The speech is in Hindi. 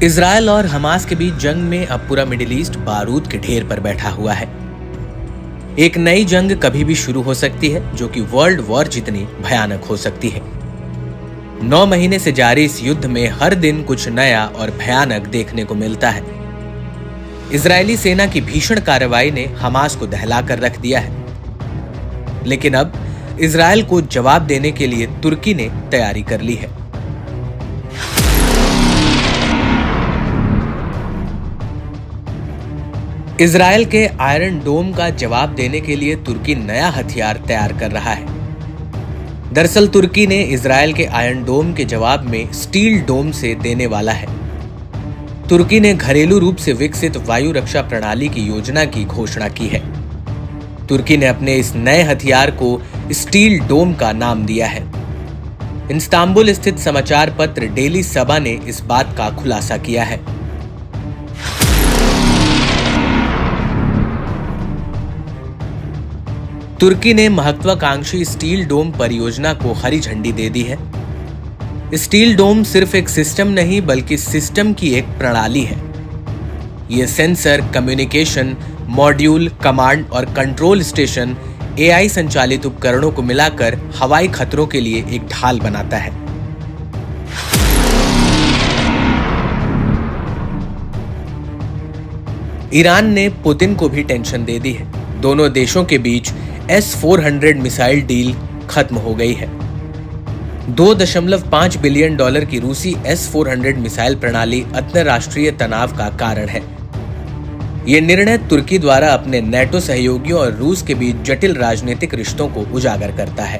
इजराइल और हमास के बीच जंग में अब पूरा मिडिल ईस्ट बारूद के ढेर पर बैठा हुआ है। एक नई जंग कभी भी शुरू हो सकती है, जो कि वर्ल्ड वॉर जितनी भयानक हो सकती है। 9 महीने से जारी इस युद्ध में हर दिन कुछ नया और भयानक देखने को मिलता है। इजरायली सेना की भीषण कार्रवाई ने हमास को दहलाकर रख दिया है, लेकिन अब इजराइल को जवाब देने के लिए तुर्की ने तैयारी कर ली है। इजराइल के आयरन डोम का जवाब देने के लिए तुर्की नया हथियार तैयार कर रहा है। दरअसल तुर्की ने इजराइल के आयरन डोम के जवाब में स्टील डोम से देने वाला है। तुर्की ने घरेलू रूप से विकसित वायु रक्षा प्रणाली की योजना की घोषणा की है। तुर्की ने अपने इस नए हथियार को स्टील डोम का नाम दिया है। इस्तांबुल स्थित समाचार पत्र डेली सबा ने इस बात का खुलासा किया है। तुर्की ने महत्वाकांक्षी स्टील डोम परियोजना को हरी झंडी दे दी है। स्टील डोम सिर्फ एक सिस्टम नहीं, बल्कि सिस्टम की एक प्रणाली है। यह सेंसर, कम्युनिकेशन मॉड्यूल, कमांड और कंट्रोल स्टेशन, एआई संचालित उपकरणों को मिलाकर हवाई खतरों के लिए एक ढाल बनाता है। ईरान ने पुतिन को भी टेंशन दे दी है। दोनों देशों के बीच S-400 मिसाइल डील खत्म हो गई है। $2.5 बिलियन की रूसी S-400 मिसाइल प्रणाली अंतरराष्ट्रीय तनाव का कारण है। यह निर्णय तुर्की द्वारा अपने नेटो सहयोगियों और रूस के बीच जटिल राजनीतिक रिश्तों को उजागर करता है।